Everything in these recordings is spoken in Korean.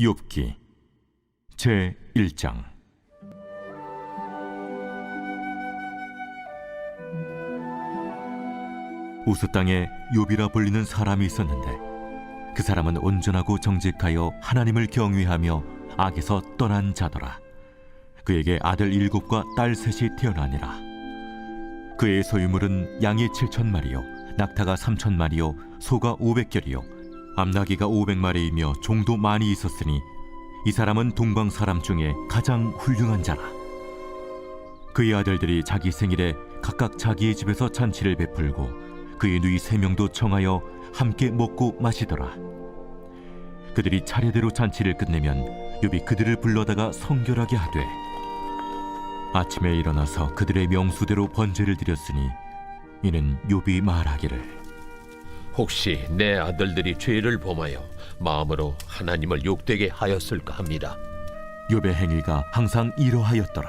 욥기 제1장. 우스 땅에 욥이라 불리는 사람이 있었는데 그 사람은 온전하고 정직하여 하나님을 경외하며 악에서 떠난 자더라. 그에게 아들 7과 딸 3이 태어나니라. 그의 소유물은 양이 7,000마리요 낙타가 3,000마리요 소가 500결이요 암나귀가 500마리이며 종도 많이 있었으니 이 사람은 동방 사람 중에 가장 훌륭한 자라. 그의 아들들이 자기 생일에 각각 자기의 집에서 잔치를 베풀고 그의 누이 3명도 청하여 함께 먹고 마시더라. 그들이 차례대로 잔치를 끝내면 욥이 그들을 불러다가 성결하게 하되 아침에 일어나서 그들의 명수대로 번제를 드렸으니 이는 욥이 말하기를 혹시 내 아들들이 죄를 범하여 마음으로 하나님을 욕되게 하였을까 합니다. 욥의 행위가 항상 이러하였더라.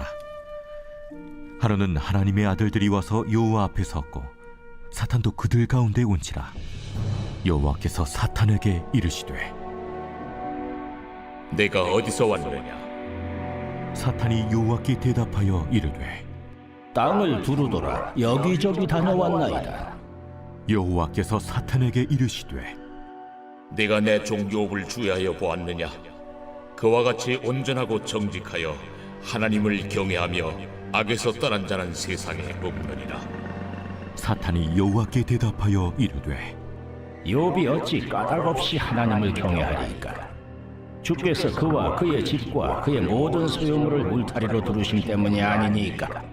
하루는 하나님의 아들들이 와서 여호와 앞에 섰고 사탄도 그들 가운데 온지라. 여호와께서 사탄에게 이르시되 내가 어디서 왔느냐? 사탄이 여호와께 대답하여 이르되 땅을 두루돌아 여기저기 다녀왔나이다. 여호와께서 사탄에게 이르시되 네가 내 종 욥을 주의하여 보았느냐? 그와 같이 온전하고 정직하여 하나님을 경외하며 악에서 떠난 자는 세상에 없느니라. 사탄이 여호와께 대답하여 이르되 욥이 어찌 까닭없이 하나님을 경외하리이까? 주께서 그와 그의 집과 그의 모든 소유물을 울타리로 두르심 때문이 아니니까.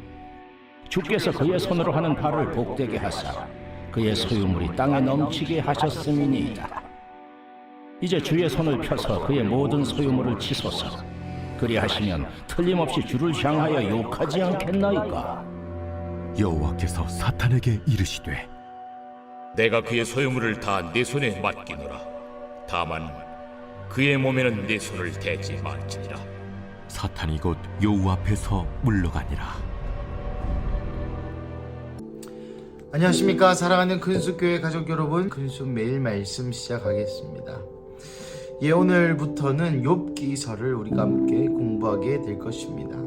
주께서 그의 손으로 하는 발을 복되게 하사 그의 소유물이 땅에 넘치게 하셨음이니이다. 이제 주의 손을 펴서 그의 모든 소유물을 치소서. 그리하시면 틀림없이 주를 향하여 욕하지 않겠나이까? 여호와께서 사탄에게 이르시되 내가 그의 소유물을 다 내 손에 맡기노라. 다만 그의 몸에는 내 손을 대지 말지니라. 사탄이 곧 여호와 앞에서 물러가니라. 안녕하십니까. 사랑하는 근수교회 가족 여러분, 근수 매일 말씀 시작하겠습니다. 오늘부터는 욥기서를 우리가 함께 공부하게 될 것입니다.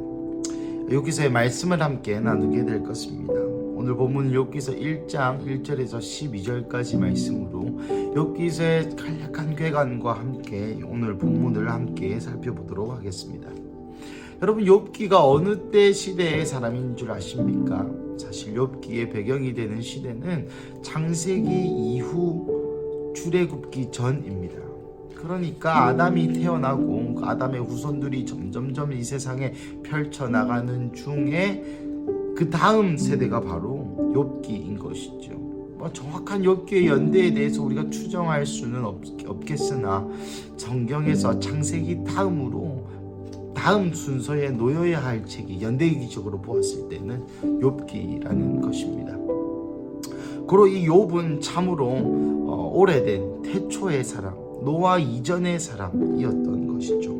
욥기서의 말씀을 함께 나누게 될 것입니다. 오늘 본문 욥기서 1장 1절에서 12절까지 말씀으로 욥기서의 간략한 궤관과 함께 오늘 본문을 함께 살펴보도록 하겠습니다. 여러분, 욥기가 어느 때 시대의 사람인 줄 아십니까? 사실 욥기의 배경이 되는 시대는 창세기 이후 출애굽기 전입니다. 그러니까 아담이 태어나고 아담의 후손들이 점점점 이 세상에 펼쳐나가는 중에 그 다음 세대가 바로 욥기인 것이죠. 정확한 욥기의 연대에 대해서 우리가 추정할 수는 없겠으나 성경에서 창세기 다음으로 다음 순서에 놓여야 할 책이 연대기적으로 보았을 때는 욥기라는 것입니다. 그리고 이 욥은 참으로 오래된 태초의 사람, 노아 이전의 사람이었던 것이죠.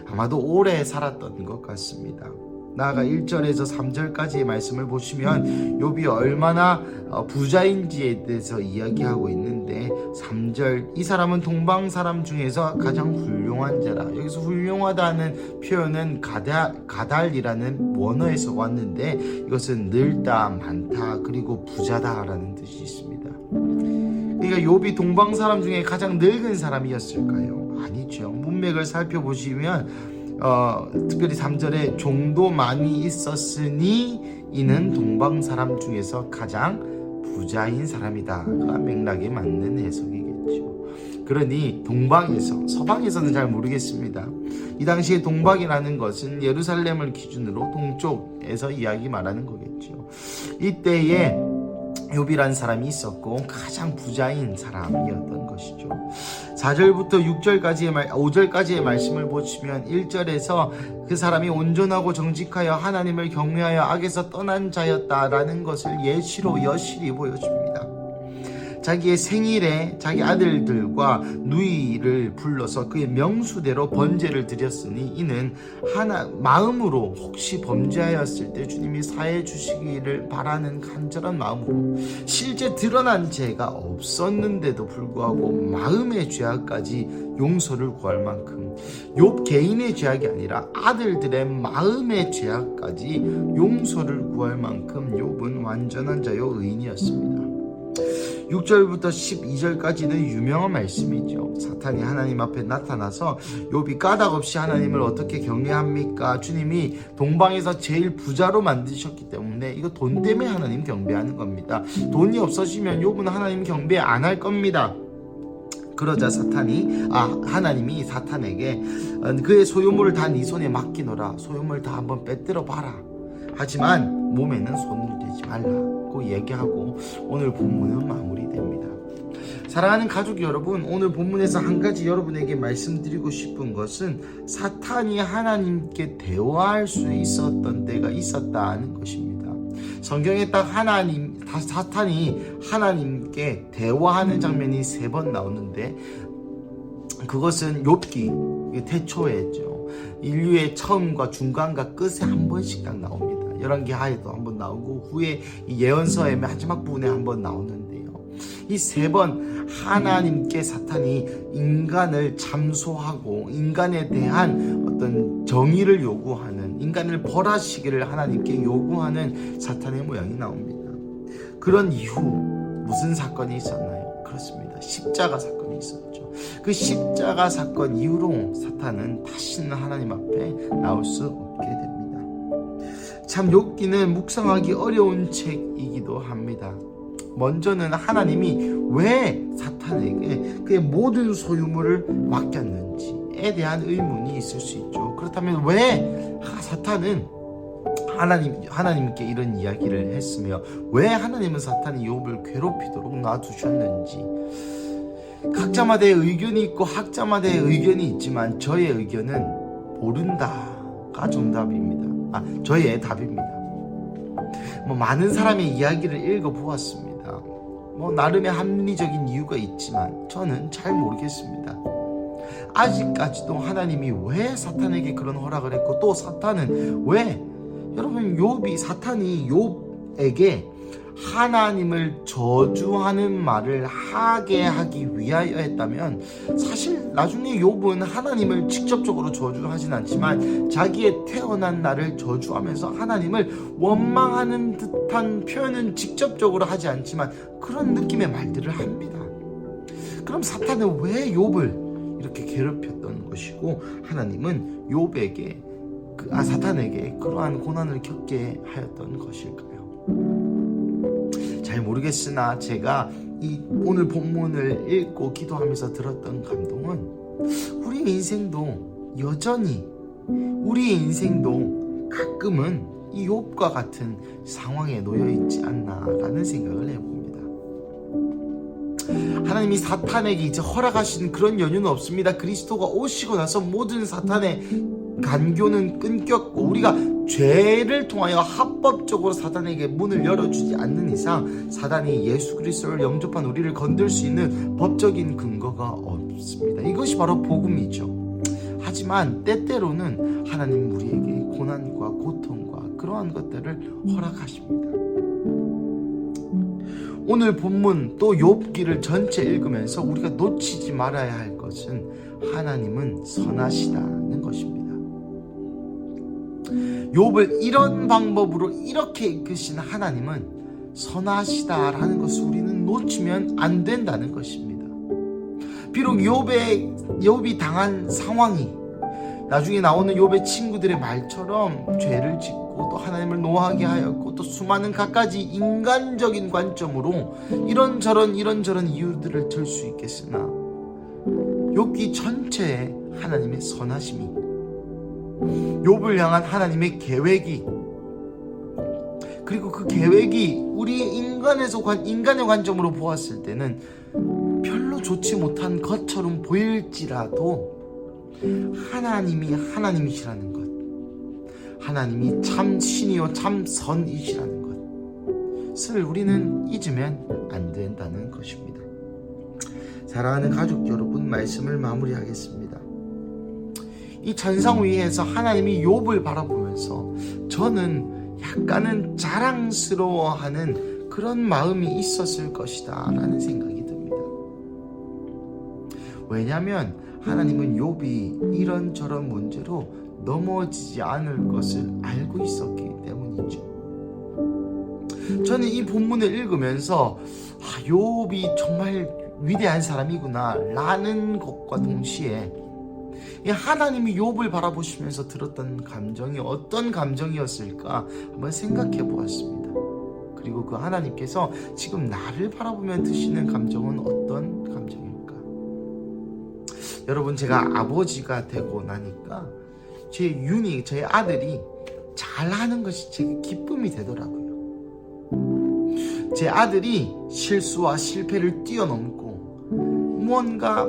아마도 오래 살았던 것 같습니다. 나아가 1절에서 3절까지의 말씀을 보시면 욥이 얼마나 부자인지에 대해서 이야기하고 있는데 3절, 이 사람은 동방 사람 중에서 가장 훌륭한 자라. 여기서 훌륭하다는 표현은 가달이라는 원어에서 왔는데 이것은 늘다, 많다, 그리고 부자다라는 뜻이 있습니다. 그러니까 욥이 동방 사람 중에 가장 늙은 사람이었을까요? 아니죠. 문맥을 살펴보시면 특별히 3절에 종도 많이 있었으니 이는 동방 사람 중에서 가장 부자인 사람이다. 그런 맥락에 맞는 해석이겠죠. 그러니 동방에서, 서방에서는 잘 모르겠습니다. 이 당시에 동방이라는 것은 예루살렘을 기준으로 동쪽에서 이야기 말하는 거겠죠. 이때에 욥이라는 사람이 있었고 가장 부자인 사람이었던 것이죠. 4절부터 5절까지의 말씀을 보시면 1절에서 그 사람이 온전하고 정직하여 하나님을 경외하여 악에서 떠난 자였다라는 것을 예시로 여실히 보여줍니다. 자기의 생일에 자기 아들들과 누이를 불러서 그의 명수대로 번제를 드렸으니 이는 마음으로 혹시 범죄하였을 때 주님이 사해 주시기를 바라는 간절한 마음으로 실제 드러난 죄가 없었는데도 불구하고 마음의 죄악까지 용서를 구할 만큼 욥 개인의 죄악이 아니라 아들들의 마음의 죄악까지 용서를 구할 만큼 욥은 완전한 자요 의인이었습니다. 6절부터 12절까지는 유명한 말씀이죠. 사탄이 하나님 앞에 나타나서 욥이 까닭없이 하나님을 어떻게 경외합니까? 주님이 동방에서 제일 부자로 만드셨기 때문에 이거 돈 때문에 하나님 경배하는 겁니다. 돈이 없어지면 욥은 하나님 경배 안 할 겁니다. 그러자 하나님이 사탄에게 그의 소유물을 다 네 손에 맡기노라. 소유물 다 한번 빼들어 봐라. 하지만 몸에는 손을 대지 말라고 얘기하고 오늘 본문은 마무리됩니다. 사랑하는 가족 여러분, 오늘 본문에서 한 가지 여러분에게 말씀드리고 싶은 것은 사탄이 하나님께 대화할 수 있었던 때가 있었다는 것입니다. 성경에 딱 사탄이 하나님께 대화하는 장면이 3번 나오는데 그것은 욥기 태초에죠. 인류의 처음과 중간과 끝에 한 번씩 딱 나옵니다. 열왕기하에도 한번 나오고 후에 예언서의 마지막 부분에 한번 나오는데요. 이 3번 하나님께 사탄이 인간을 참소하고 인간에 대한 어떤 정의를 요구하는, 인간을 벌하시기를 하나님께 요구하는 사탄의 모양이 나옵니다. 그런 이후 무슨 사건이 있었나요? 그렇습니다. 십자가 사건이 있었죠. 그 십자가 사건 이후로 사탄은 다시는 하나님 앞에 나올 수 없게 됩니다. 참 욥기는 묵상하기 어려운 책이기도 합니다. 먼저는 하나님이 왜 사탄에게 그의 모든 소유물을 맡겼는지에 대한 의문이 있을 수 있죠. 그렇다면 왜 사탄은 하나님께 이런 이야기를 했으며 왜 하나님은 사탄이 욥을 괴롭히도록 놔두셨는지 각자마다의 의견이 있고 학자마다의 의견이 있지만 저의 의견은 모른다가 정답입니다. 저의 답입니다. 많은 사람의 이야기를 읽어보았습니다. 나름의 합리적인 이유가 있지만 저는 잘 모르겠습니다. 아직까지도 하나님이 왜 사탄에게 그런 허락을 했고 또 사탄은 왜 여러분 사탄이 욥에게 하나님을 저주하는 말을 하게 하기 위하여 했다면 사실 나중에 욥은 하나님을 직접적으로 저주하진 않지만 자기의 태어난 날을 저주하면서 하나님을 원망하는 듯한 표현은 직접적으로 하지 않지만 그런 느낌의 말들을 합니다. 그럼 사탄은 왜 욥을 이렇게 괴롭혔던 것이고 하나님은 사탄에게 그러한 고난을 겪게 하였던 것일까요? 잘 모르겠으나 제가 이 오늘 본문을 읽고 기도하면서 들었던 감동은 우리의 인생도 여전히 우리의 인생도 가끔은 이 욥과 같은 상황에 놓여 있지 않나라는 생각을 해봅니다. 하나님이 사탄에게 이제 허락하신 그런 연유는 없습니다. 그리스도가 오시고 나서 모든 사탄의 간교는 끊겼고 우리가 죄를 통하여 합법적으로 사탄에게 문을 열어주지 않는 이상 사탄이 예수 그리스도를 영접한 우리를 건들 수 있는 법적인 근거가 없습니다. 이것이 바로 복음이죠. 하지만 때때로는 하나님 우리에게 고난과 고통과 그러한 것들을 허락하십니다. 오늘 본문 또 욥기를 전체 읽으면서 우리가 놓치지 말아야 할 것은 하나님은 선하시다는 것입니다. 욥을 이런 방법으로 이렇게 이끄신 하나님은 선하시다라는 것을 우리는 놓치면 안 된다는 것입니다. 비록 욥이 당한 상황이 나중에 나오는 욥의 친구들의 말처럼 죄를 짓고 또 하나님을 노하게 하였고 또 수많은 갖가지 인간적인 관점으로 이런저런 이유들을 들 수 있겠으나 욥기 전체에 하나님의 선하심이 욥을 향한 하나님의 계획이 그리고 그 계획이 우리 인간의 관점으로 보았을 때는 별로 좋지 못한 것처럼 보일지라도 하나님이 하나님이시라는 것, 하나님이 참 신이요 참 선이시라는 것을 우리는 잊으면 안 된다는 것입니다. 사랑하는 가족 여러분, 말씀을 마무리하겠습니다. 이 천상 위에서 하나님이 욥을 바라보면서 저는 약간은 자랑스러워하는 그런 마음이 있었을 것이다 라는 생각이 듭니다. 왜냐하면 하나님은 욥이 이런저런 문제로 넘어지지 않을 것을 알고 있었기 때문이죠. 저는 이 본문을 읽으면서 욥이 정말 위대한 사람이구나 라는 것과 동시에 하나님이 욥을 바라보시면서 들었던 감정이 어떤 감정이었을까 한번 생각해 보았습니다. 그리고 그 하나님께서 지금 나를 바라보며 드시는 감정은 어떤 감정일까? 여러분, 제가 아버지가 되고 나니까 제 아들이 잘하는 것이 제 기쁨이 되더라고요. 제 아들이 실수와 실패를 뛰어넘고 뭔가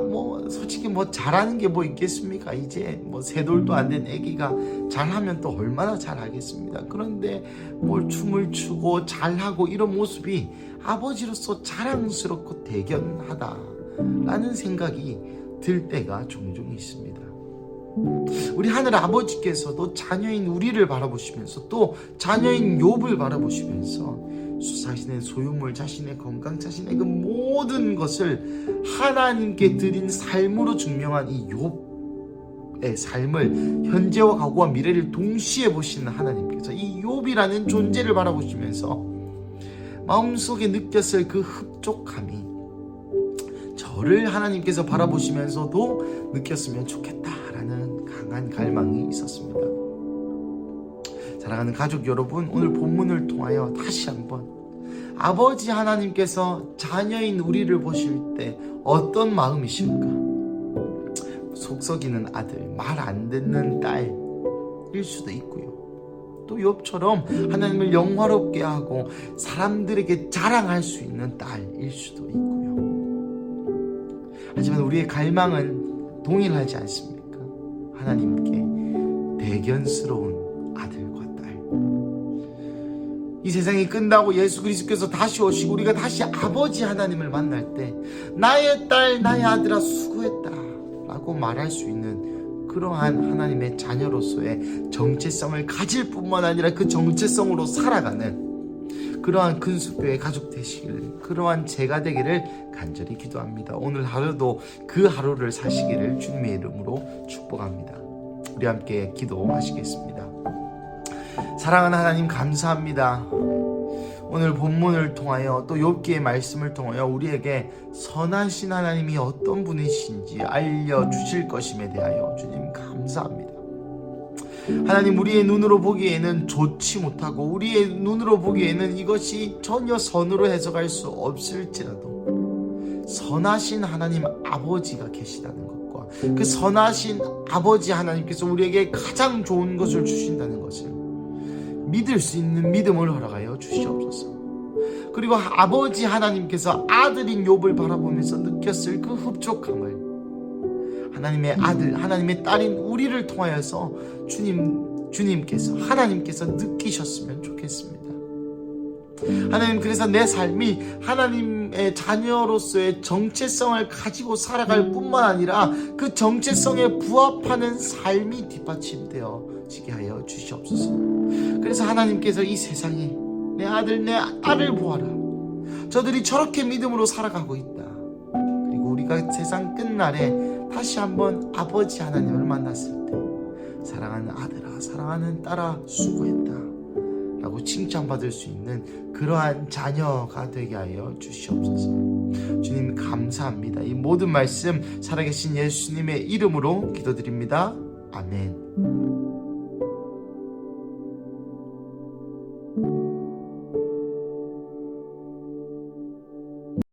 솔직히 잘하는 게 있겠습니까? 이제 세 돌도 안 된 애기가 잘하면 또 얼마나 잘하겠습니다. 그런데 춤을 추고 잘하고 이런 모습이 아버지로서 자랑스럽고 대견하다라는 생각이 들 때가 종종 있습니다. 우리 하늘 아버지께서도 자녀인 우리를 바라보시면서 또 자녀인 욥을 바라보시면서 자신의 소유물, 자신의 건강, 자신의 그 모든 것을 하나님께 드린 삶으로 증명한 이 욥의 삶을 현재와 과거와 미래를 동시에 보시는 하나님께서 이 욥이라는 존재를 바라보시면서 마음속에 느꼈을 그 흡족함이 저를 하나님께서 바라보시면서도 느꼈으면 좋겠다라는 강한 갈망이 있었습니다. 사랑하는 가족 여러분, 오늘 본문을 통하여 다시 한번 아버지 하나님께서 자녀인 우리를 보실 때 어떤 마음이실까? 속썩이는 아들, 말 안 듣는 딸일 수도 있고요. 또 욥처럼 하나님을 영화롭게 하고 사람들에게 자랑할 수 있는 딸일 수도 있고요. 하지만 우리의 갈망은 동일하지 않습니까? 하나님께 대견스러운 아들과 딸. 이 세상이 끝나고 예수 그리스도께서 다시 오시고 우리가 다시 아버지 하나님을 만날 때 나의 딸, 나의 아들아 수고했다 라고 말할 수 있는 그러한 하나님의 자녀로서의 정체성을 가질 뿐만 아니라 그 정체성으로 살아가는 그러한 근수교의 가족 되시기를, 그러한 제가 되기를 간절히 기도합니다. 오늘 하루도 그 하루를 사시기를 주님의 이름으로 축복합니다. 우리 함께 기도하시겠습니다. 사랑하는 하나님, 감사합니다. 오늘 본문을 통하여 또 욥기의 말씀을 통하여 우리에게 선하신 하나님이 어떤 분이신지 알려주실 것임에 대하여 주님 감사합니다. 하나님, 우리의 눈으로 보기에는 좋지 못하고 우리의 눈으로 보기에는 이것이 전혀 선으로 해석할 수 없을지라도 선하신 하나님 아버지가 계시다는 것과 그 선하신 아버지 하나님께서 우리에게 가장 좋은 것을 주신다는 것을 믿을 수 있는 믿음을 허락하여 주시옵소서. 그리고 아버지 하나님께서 아들인 욥을 바라보면서 느꼈을 그 흡족함을 하나님의 아들, 하나님의 딸인 우리를 통하여서 주님께서, 하나님께서 느끼셨으면 좋겠습니다. 하나님, 그래서 내 삶이 하나님의 자녀로서의 정체성을 가지고 살아갈 뿐만 아니라 그 정체성에 부합하는 삶이 뒷받침되어지게 하여 주시옵소서. 그래서 하나님께서 이 세상에 내 아들, 내 딸을 보아라, 저들이 저렇게 믿음으로 살아가고 있다. 그리고 우리가 세상 끝날에 다시 한번 아버지 하나님을 만났을 때 사랑하는 아들아, 사랑하는 딸아 수고했다 라고 칭찬받을 수 있는 그러한 자녀가 되게 하여 주시옵소서. 주님 감사합니다. 이 모든 말씀 살아계신 예수님의 이름으로 기도드립니다. 아멘.